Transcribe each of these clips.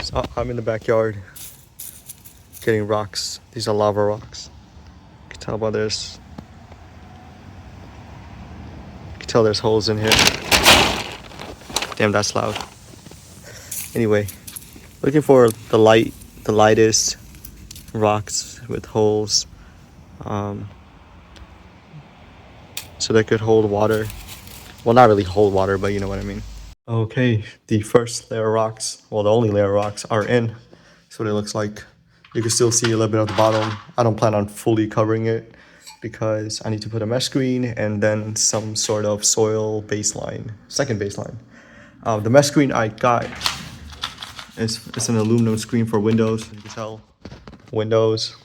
So I'm in the backyard getting rocks. These are lava rocks. You can tell by this. You can tell there's holes in here. Damn, that's loud. Anyway, looking for the lightest rocks with holes, um, so they could hold water. Well, not really hold water, but you know what I mean. Okay, the first layer of rocks, well, the only layer of rocks are in. That's what it looks like. You can still see a little bit of the bottom. I don't plan on fully covering it because I need to put a mesh screen and then some sort of soil baseline, second baseline. The mesh screen I got it's an aluminum screen for windows. You can tell windows,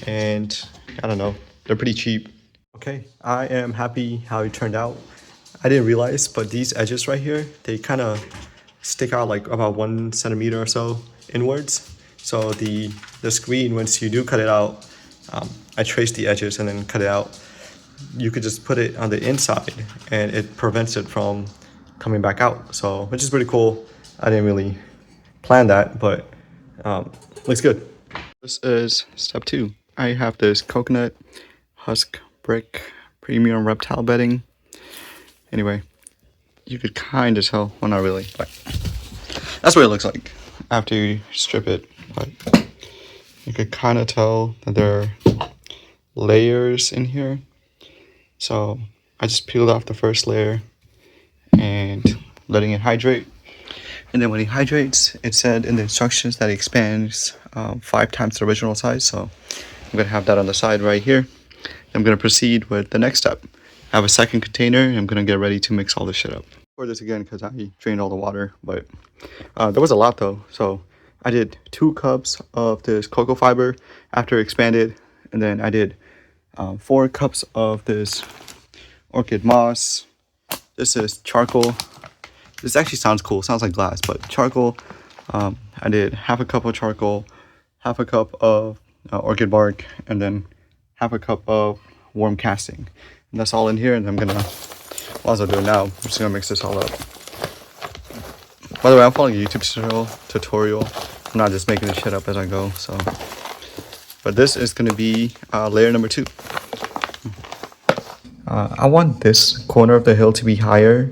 and I don't know, they're pretty cheap. Okay, I am happy how it turned out. I didn't realize, but these edges right here, they kind of stick out like about 1 centimeter or so inwards. So the screen, once you do cut it out, I traced the edges and then cut it out. You could just put it on the inside and it prevents it from coming back out. So, which is pretty cool. I didn't really plan that, but looks good. This is step 2. I have this coconut husk brick premium reptile bedding. Anyway, you could kind of tell, well, not really, but that's what it looks like after you strip it. But you could kind of tell that there are layers in here. So I just peeled off the first layer and letting it hydrate. And then when it hydrates, it said in the instructions that it expands 5 times the original size. So I'm gonna have that on the side right here. I'm gonna proceed with the next step. I have a second container and I'm gonna get ready to mix all this shit up. Pour this again because I drained all the water, but there was a lot though. So I did 2 cups of this cocoa fiber after it expanded, and then I did 4 cups of this orchid moss. This is charcoal. This actually sounds cool. Sounds like glass, but charcoal. I did half a cup of charcoal, half a cup of orchid bark, and then half a cup of warm casting. And that's all in here, and I'm gonna, well, as I'll do it now, I'm just gonna mix this all up. By the way, I'm following a YouTube tutorial. I'm not just making this shit up as I go, so. But this is gonna be layer number 2. I want this corner of the hill to be higher,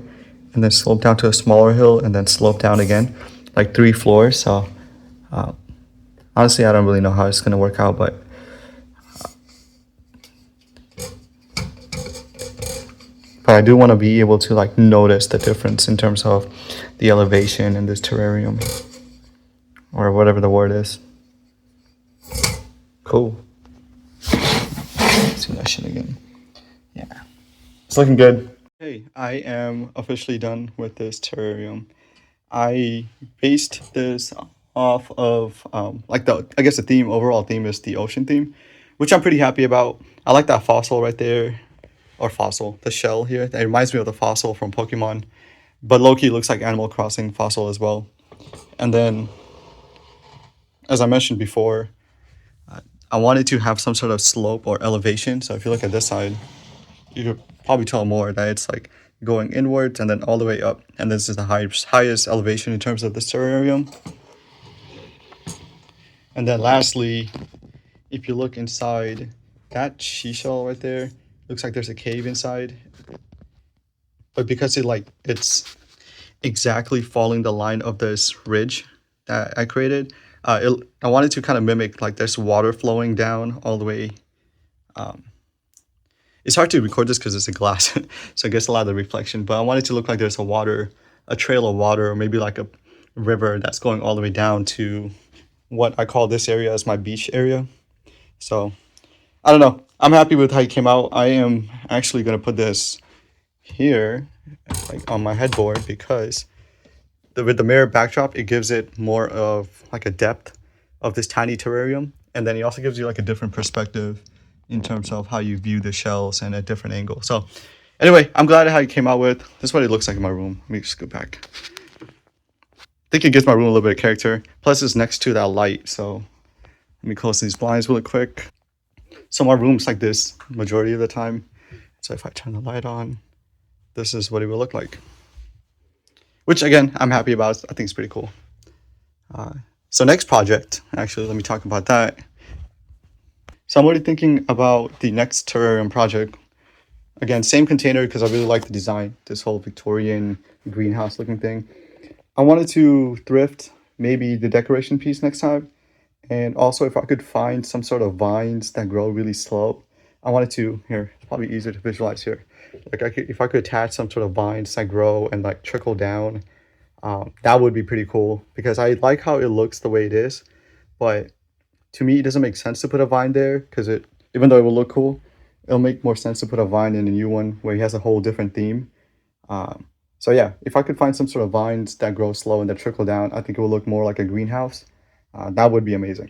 and then slope down to a smaller hill, and then slope down again, like 3 floors. So honestly, I don't really know how it's gonna work out, but I do want to be able to like notice the difference in terms of the elevation in this terrarium, or whatever the word is. Cool. Let's see that shit again. Yeah, it's looking good. Hey, I am officially done with this terrarium. I based this off of like I guess the theme, overall theme is the ocean theme, which I'm pretty happy about. I like that fossil right there. Or fossil, the shell here. That reminds me of the fossil from Pokemon. But Loki looks like Animal Crossing fossil as well. And then, as I mentioned before, I wanted to have some sort of slope or elevation. So if you look at this side, you could probably tell more that it's like going inwards and then all the way up. And this is the highest elevation in terms of this terrarium. And then lastly, if you look inside, that seashell right there, looks like there's a cave inside, but because it's exactly following the line of this ridge that I created, I wanted to kind of mimic like there's water flowing down all the way. It's hard to record this because it's a glass, so I guess a lot of the reflection, but I wanted to look like there's a trail of water, or maybe like a river that's going all the way down to what I call this area as my beach area. So I don't know. I'm happy with how it came out. I am actually going to put this here, like on my headboard, because with the mirror backdrop, it gives it more of like a depth of this tiny terrarium. And then it also gives you like a different perspective in terms of how you view the shells and a different angle. So anyway, I'm glad at how it came out with. This is what it looks like in my room. Let me just go back. I think it gives my room a little bit of character. Plus it's next to that light. So let me close these blinds really quick. So my room's like this majority of the time. So if I turn the light on, this is what it will look like. Which again, I'm happy about. I think it's pretty cool. So next project, actually, let me talk about that. So I'm already thinking about the next terrarium project. Again, same container because I really like the design, this whole Victorian greenhouse looking thing. I wanted to thrift maybe the decoration piece next time. And also if I could find some sort of vines that grow really slow, I wanted to, here, it's probably easier to visualize here. Like if I could attach some sort of vines that grow and like trickle down, that would be pretty cool because I like how it looks the way it is. But to me, it doesn't make sense to put a vine there because even though it will look cool, it'll make more sense to put a vine in a new one where he has a whole different theme. So yeah, if I could find some sort of vines that grow slow and that trickle down, I think it will look more like a greenhouse. That would be amazing.